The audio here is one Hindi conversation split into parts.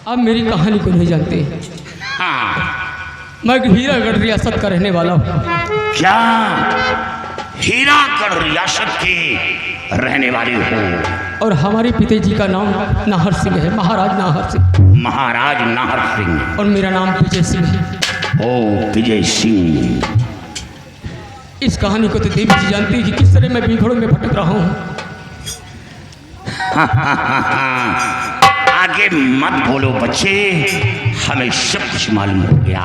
आप मेरी कहानी को नहीं जानते। हाँ। मैं हीरागढ़ रियासत का रहने वाला हूँ। क्या हीरागढ़ रियासत के रहने वाले हो? और हमारे पिताजी का नाम नाहर सिंह है, महाराज नाहर सिंह। महाराज नाहर सिंह। और मेरा नाम विजय सिंह है। ओ विजय सिंह। इस कहानी को तो देवी जी जानती है कि किस तरह मैं बीघड़ों में भटक रहा हूँ। आगे मत बोलो बच्चे, हमें सब कुछ मालूम हो गया।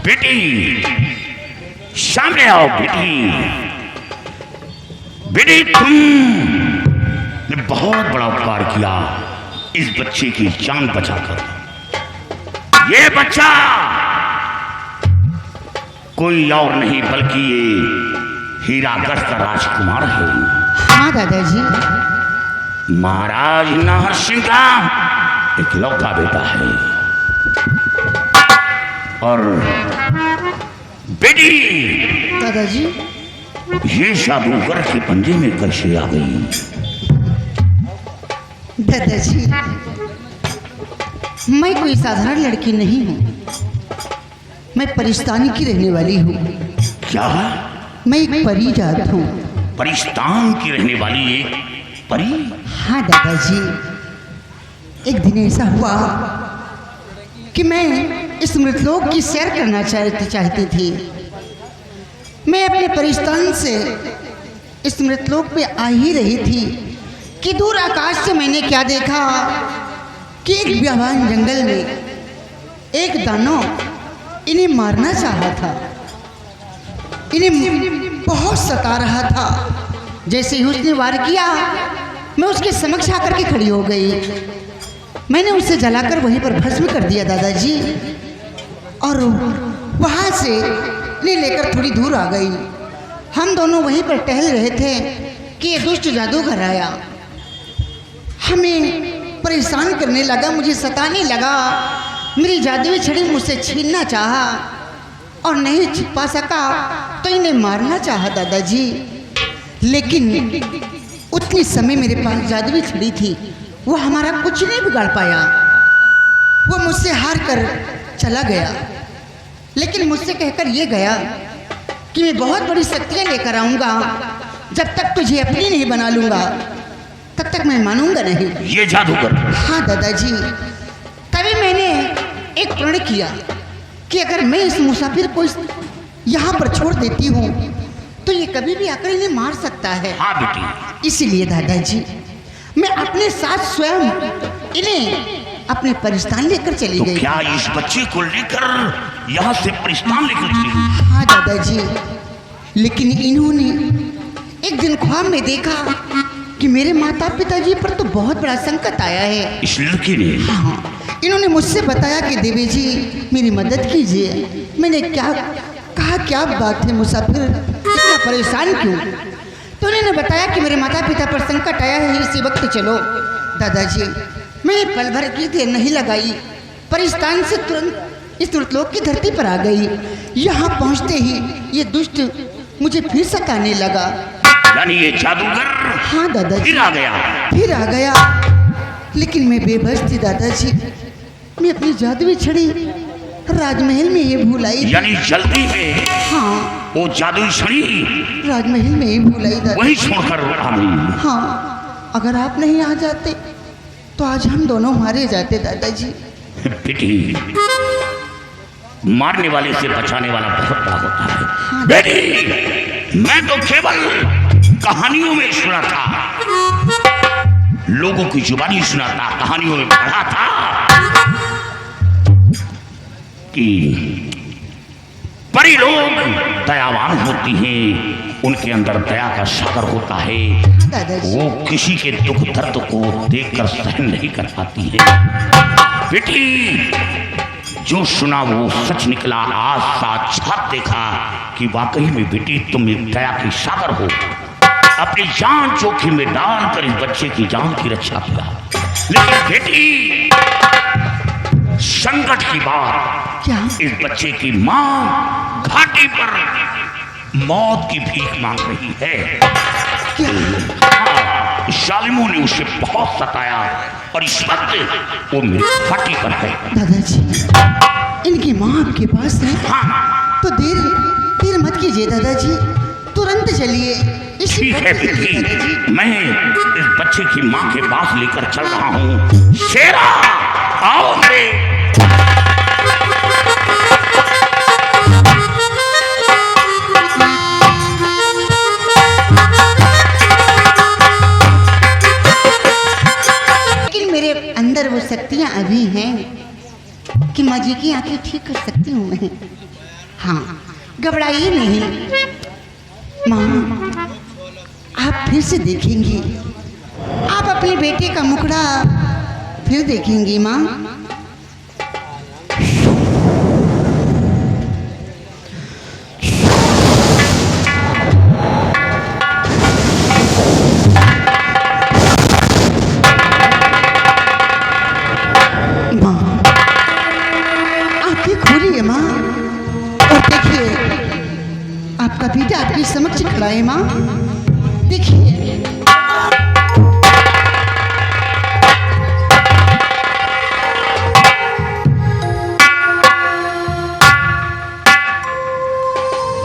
बेटी सामने आओ। बेटी बेटी तुमने बहुत बड़ा उपकार किया इस बच्चे की जान बचाकर। ये बच्चा कोई और नहीं बल्कि ये हीरागढ़ का राजकुमार है। हाँ दादाजी। महाराज नाहर सिंह का इकलौता बेटा है। और बेटी दादाजी, ये जादूगर के पंजे में कैसे आ गई? दादाजी, मैं कोई साधारण लड़की नहीं हूँ। मैं परिस्तानी की रहने वाली हूँ। क्या? मैं एक परी जात हूँ। परिस्तान की रहने वाली एक परी? हाँ दादाजी, एक दिन ऐसा हुआ कि मैं इस मृतलोक की सैर करना चाहती थी। मैं अपने परिस्तान से इस मृतलोक में आ ही रही थी कि दूर आकाश से मैंने क्या देखा कि एक बियाबान जंगल में एक दानव इन्हें मारना चाहा था। इन्हें बहुत सता रहा था। जैसे ही उसने वार किया, मैं उसके समक्ष आकर के खड़ी हो गई। मैंने उसे जलाकर वहीं पर भस्म कर दिया दादाजी, और वहाँ से लेकर थोड़ी दूर आ गई। हम दोनों वहीं पर टहल रहे थे कि ये दुष्ट जादूगर आया, हमें परेशान करने लगा, मुझे सताने लगा। मेरी जादुई छड़ी मुझसे छीनना चाहा और नहीं छिपा सका तो इन्हें मारना चाहा दादाजी। लेकिन उतनी समय मेरे पास जादुई छड़ी थी, वो हमारा कुछ नहीं बिगाड़ पाया। वो मुझसे हार कर चला गया, लेकिन मुझसे कहकर ये गया कि मैं बहुत बड़ी शक्तियाँ लेकर आऊँगा। जब तक तुझे अपनी नहीं बना लूँगा तब तक मैं मानूंगा नहीं। ये जादूगर? हाँ दादाजी। तभी मैंने एक प्रण किया कि अगर मैं इस मुसाफिर को यहाँ पर छोड़ देती हूँ तो ये कभी भी आकर इन्हें मार सकता है। हाँ बेटी। इसीलिए दादाजी मैं अपने साथ स्वयं इन्हें अपने परिस्तान लेकर चली गई। क्या इस बच्चे को लेकर यहाँ से परिस्तान लेकर चली? हाँ दादाजी, लेकिन इन्होंने एक दिन ख्वाब में देखा कि मेरे माता पिताजी पर तो बहुत बड़ा संकट आया है। इस लड़की ने? हाँ, इन्होंने मुझसे बताया कि देवी जी मेरी मदद कीजिए। मैंने क्या कहा, क्या बात है मुसाफिर, इतना परेशान क्यों? तो उन्होंने बताया कि मेरे माता पिता पर संकट आया है, इसी वक्त चलो। दादाजी मैं पल भर की देर नहीं लगाई, परिस्तान से तुरंत इस मृतलोक की धरती पर आ गई। यहाँ पहुँचते ही ये दुष्ट मुझे फिर सताने लगा। यानी ये जादूगर? हाँ दादाजी, फिर आ गया। लेकिन मैं बेबस थी दादाजी। मैं अपनी जादुई छड़ी राजमहल में ही भूल आई। यानी जल्दी में? हाँ, वो जादुई छड़ी राजमहल में ही भूल आई दादाजी। वही छोड़कर आ गई? हाँ, अगर आप नहीं आ जाते तो आज हम दोनों मारे जाते दादाजी। बेटी, मारने वाले से बचाने वाला बहुत बड़ा होता है। हाँ, बेटी, मैं तो केवल कहानियों में सुना था, लोगों की जुबानी सुना था, कहानियों में पढ़ा था कि परी लोग दयावान होती हैं, उनके अंदर दया का सागर होता है। दादाजी। वो किसी के दुख दर्द को देखकर सहन नहीं कर पाती है। बेटी, जो सुना वो सच निकला। आज साक्षात देखा कि वाकई में बेटी तुम एक दया की सागर हो। अपनी जान जोखिम में डालकर इस बच्चे की जान की रक्षा किया। लेकिन बेटी, संकट की बात, क्या? इस बच्चे की मां घाटी पर मौत की भीख मांग रही है। क्या? हाँ, उस जालिमों ने उसे बहुत सताया और इस वक्त वो फटी कर गए। दादाजी, इनकी माँ आपके पास है? हाँ, तो देर मत कीजिए दादाजी, तुरंत चलिए। ठीक है बेटी, मैं इस बच्चे की माँ के पास लेकर चल रहा हूँ। शेरा आओ मेरे। लेकिन मेरे अंदर वो शक्तियाँ अभी हैं कि माँ जी की आंखें ठीक कर सकती हूँ मैं। हाँ, घबराइए नहीं माँ, आप फिर से देखेंगी, आप अपने बेटे का मुखड़ा फिर देखेंगी माँ। माँ, आंखें खोलिए माँ और देखिए, आपका बेटा आपके समक्ष खड़ा है माँ। देखिए,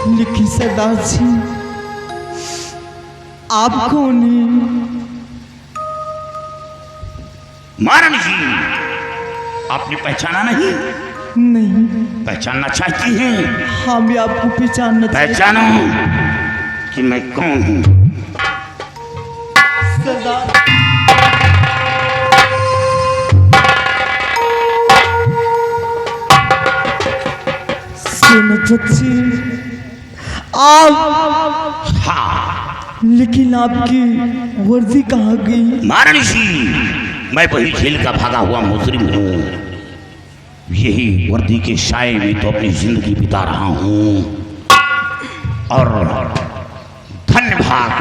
लेकिन सरदार जी, आप कौन हैं? महारानी जी, आपने पहचाना नहीं? नहीं। पहचानना चाहती हैं? हाँ, मैं आपको पहचानना पहचानो कि मैं कौन हूँ। सरदार, बच्चे आप। हाँ, लेकिन आपकी वर्दी कहाँ गई? महारानी जी, मैं वही जेल का भागा हुआ मुजरिम हूँ। यही वर्दी के साए में तो अपनी जिंदगी बिता रहा हूँ। और धन्यवाद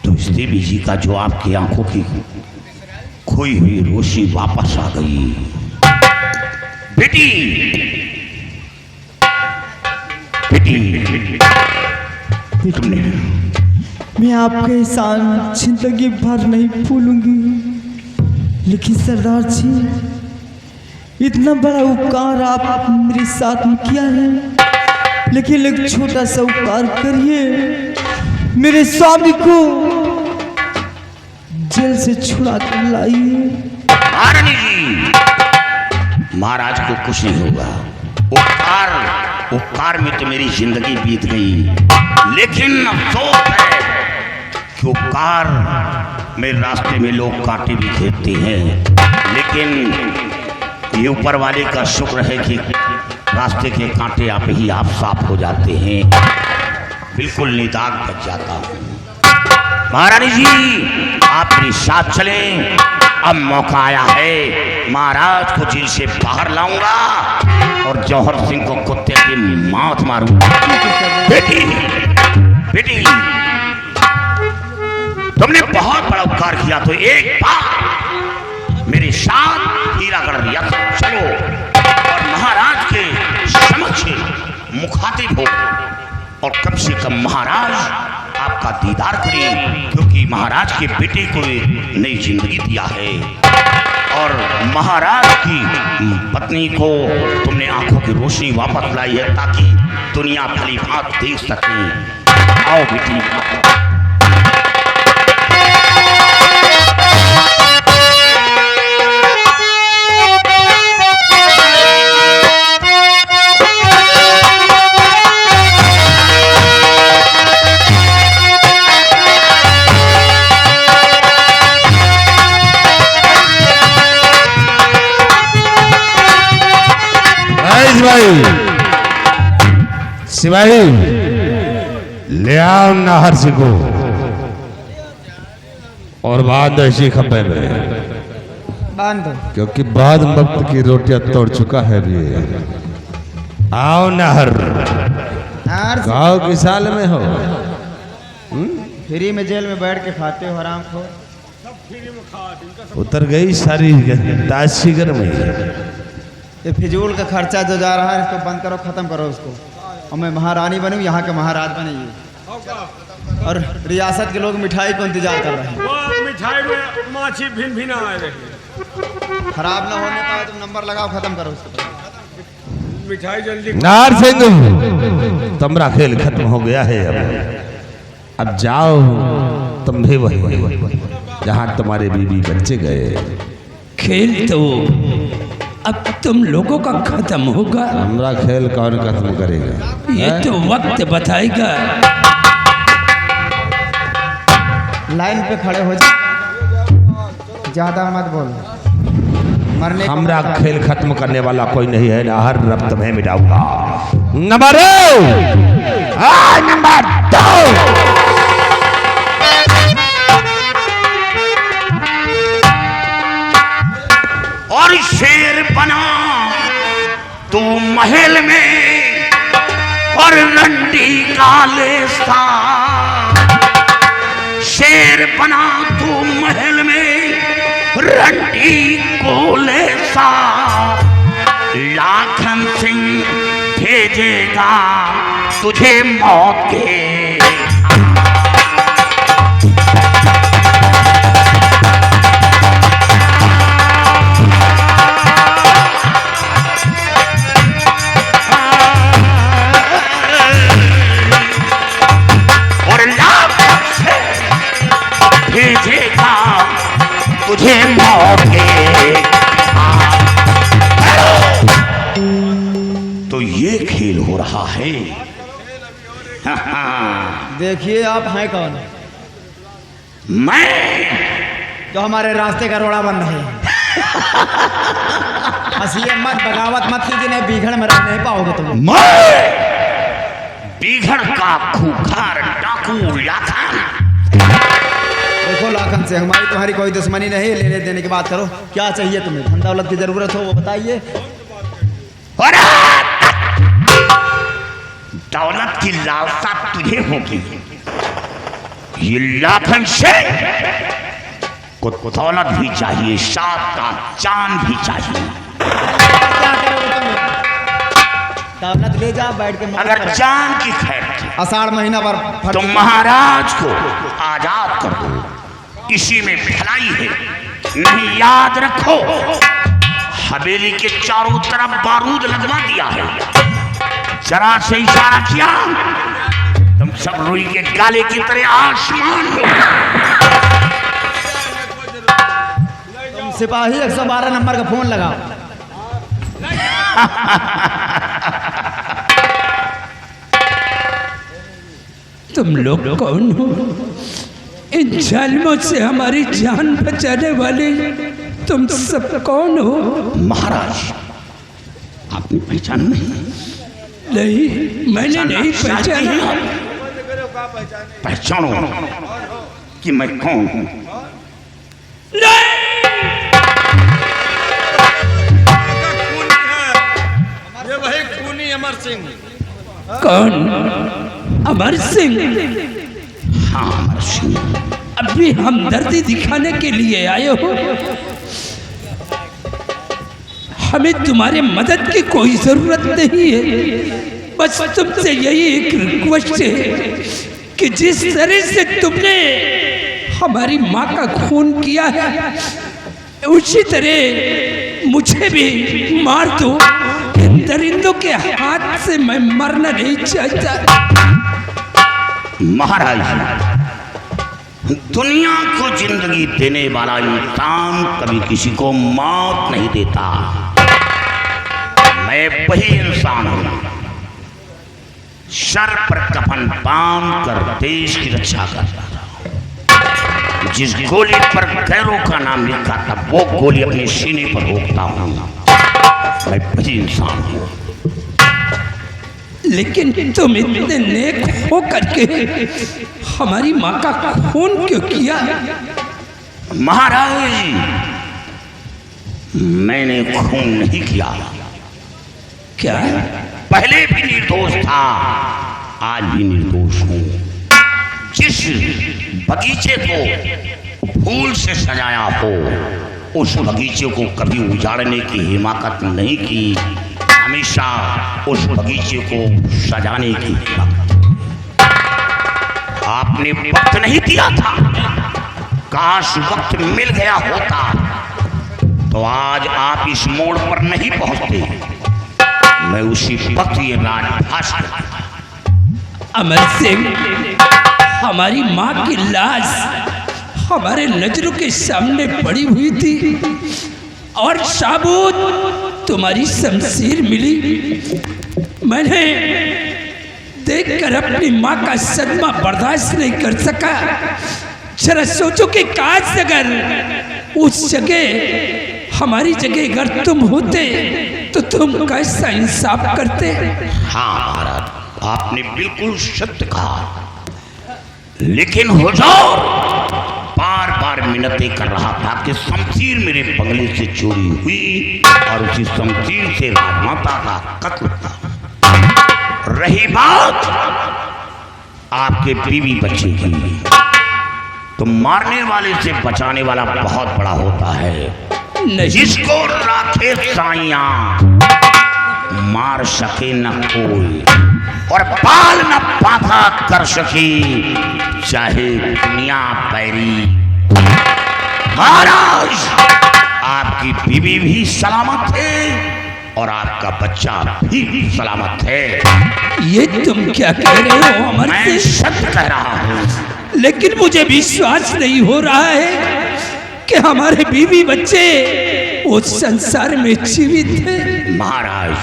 तो इस देवी जी का जो आपकी आंखों की खोई हुई रोशनी वापस आ गई। बेटी, बेटी, तुमने मैं आपका एहसान जिंदगी भर नहीं भूलूंगी। लेकिन सरदार जी, इतना बड़ा उपकार आप मेरे साथ में किया है, लेकिन एक छोटा सा उपकार करिए, मेरे स्वामी को जेल से छुड़ा कर लाइए। महारानी जी, महाराज को कुछ नहीं होगा। उपकार में तो मेरी जिंदगी बीत गई, लेकिन अफसोस है कि उपकार मेरे रास्ते में लोग कांटे भी घेरते हैं, लेकिन ये ऊपर वाले का शुक्र है कि रास्ते के कांटे आप ही आप साफ हो जाते हैं, बिल्कुल निदाग बच जाता हूँ। महारानी जी, आप मेरे साथ चलें। अब मौका आया है, महाराज को जेल से बाहर लाऊंगा और जौहर सिंह को कुत्ते की मात मारूंगा। बेटी, बेटी, तुमने बहुत बड़ा उपकार किया, तो एक बार मेरे साथ हीरागढ़ रियासत चलो और महाराज के समक्ष मुखातिब हो, और कम से कम महाराज आपका दीदार करें, क्योंकि महाराज के बेटे को एक नई जिंदगी दिया है और महाराज की पत्नी को तुमने आंखों की रोशनी वापस लाई है, ताकि दुनिया भली भांत देख सके। आओ बेटी। सिपाही, ले आओ नाहर सिंह को और बांध ऐसी खपे में, बांध दो, क्योंकि बाद वक्त की रोटियां तोड़ चुका है ये। आओ नाहर, गाँव की साल में हो, फ्री में जेल में बैठ के खाते हो हराम खो। उतर गई सारी ताशीगर में। ये फिजूल का खर्चा जो जा रहा है, इसको बंद करो, खत्म करो उसको, और मैं महारानी बनूं, यहाँ के महाराज बने। और रियासत के लोग मिठाई को इंतजार कर रहे हैं। वो मिठाई में माछी भिन भिन आए रही। खराब ना होने पाए तो नंबर लगाओ, खत्म करो उसको। मिठाई जल्दी नार सिंह, तुम्हारा खेल खत्म हो गया है। अब जाओ तुम भी वही जहाँ तुम्हारे बीवी बच्चे गए। खेल तो अब तुम लोगों का खत्म होगा। हमारा खेल कौन खत्म करेगा? ये तो वक्त बताएगा। लाइन पे खड़े हो जा, ज्यादा मत बोलो। मरने हमारा खेल खत्म करने वाला कोई नहीं है ना। हर रब तुम्हें मिटाऊंगा। नंबर 2 और शेर बना तू महल में और रंडी काले सा। शेर बना तू महल में रंडी कोले सा। लाखन सिंह भेजेगा तुझे मौत के। भेजेगा तुझे मौके। तो ये खेल हो रहा है। देखिए आप हैं कौन? मैं जो हमारे रास्ते का रोड़ा बन रहे हैं। हंसिए मत, बगावत मत कीजिए, नहीं बीघड़ में रह नहीं पाओगे तुम। मैं बीघड़ का खूंखार डाकू लाखन। देखो लाखन से हमारी तुम्हारी कोई दुश्मनी नहीं, लेने देने की बात करो। क्या चाहिए तुम्हें? धन दौलत की जरूरत हो वो बताइए। दौलत की लालसा तुझे होगी। ये लाखन से को दौलत भी चाहिए, साथ का चांद भी चाहिए। क्या करोगे तुम? दौलत ले जा, बैठ के मौज अगर करो। चांद की खैर थी आषाढ़ महीना पर तो महाराज को आजाद कर दो। इसी में भलाई है। नहीं, याद रखो हवेली के चारों तरफ बारूद लगवा दिया है। जरा से इशारा किया तुम सब रुई के गाले की तरह आसमान में। तुम सिपाही 112 नंबर का फोन लगाओ। तुम लोग कौन हो? इन जालिमों से हमारी जान बचाने वाले तुम सब कौन हो? महाराज आपने पहचान नहीं, मैंने नहीं पहचाना। पहचानो कि मैं कौन हूं। ये वही खूनी अमर सिंह। कौन? अमर सिंह? हाँ अमर सिंह। अभी हमदर्दी दिखाने के लिए आए हो? हमें तुम्हारे मदद की कोई जरूरत नहीं है। बस तुमसे यही एक रिक्वेस्ट है कि जिस तरह से तुमने हमारी माँ का खून किया है उसी तरह मुझे भी मार दो। इन दरिंदों के हाथ से मैं मरना नहीं चाहता। महाराज दुनिया को जिंदगी देने वाला इंसान कभी किसी को मौत नहीं देता। मैं वही इंसान हूं, सर पर कफन बांध कर देश की रक्षा करता था। जिस गोली पर गैरों का नाम लिखा था वो गोली अपने सीने पर रोकता हूं। मैं वही इंसान हूं। लेकिन तुम इतने नेक हो करके हमारी माँ का खून क्यों किया? महाराज मैंने खून नहीं किया। क्या? पहले भी निर्दोष था, आज भी निर्दोष हूं। जिस बगीचे को फूल से सजाया हो उस बगीचे को कभी उजाड़ने की हिमाकत नहीं की। हमेशा उस बगीचे को सजाने की हिम्मत। आपने वक्त नहीं दिया था। काश वक्त मिल गया होता तो आज आप इस मोड़ पर नहीं पहुंचते। मैं उसी वक्त ये राजभाष करता। अमर सिंह, हमारी माँ की लाश हमारे नजरों के सामने पड़ी हुई थी और साबुत तुम्हारी शमशीर मिली। मैंने देखकर अपनी माँ का सदमा बर्दाश्त नहीं कर सका। जरा सोचो कि काश अगर उस जगह हमारी जगह अगर तुम होते तो तुम कैसा इंसाफ करते? हाँ महाराज, आपने बिल्कुल सत्य कहा। लेकिन हुजूर बार बार मिन्नतें कर रहा था कि शमशीर मेरे बंगले से चोरी हुई और उसी शमशीर से राजमाता का कत्ल था। रही बात आपके बीवी बच्चे की, तो मारने वाले से बचाने वाला बहुत बड़ा होता है। जिसको राखे साइयां मार सके न कोई और बाल न बांधा कर सके चाहे दुनिया पैरी। महाराज, आपकी बीवी भी सलामत है और आपका बच्चा भी सलामत है। ये तुम क्या कह रहे हो अमर मैं सिंह? सत्य कह रहा हूँ। लेकिन मुझे विश्वास नहीं हो रहा है कि हमारे बीवी बच्चे उस संसार में जीवित हैं। महाराज,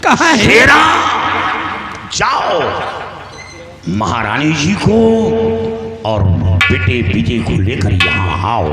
कहाँ है? शेरा, जाओ महारानी जी को और बेटे विजय को लेकर यहाँ आओ।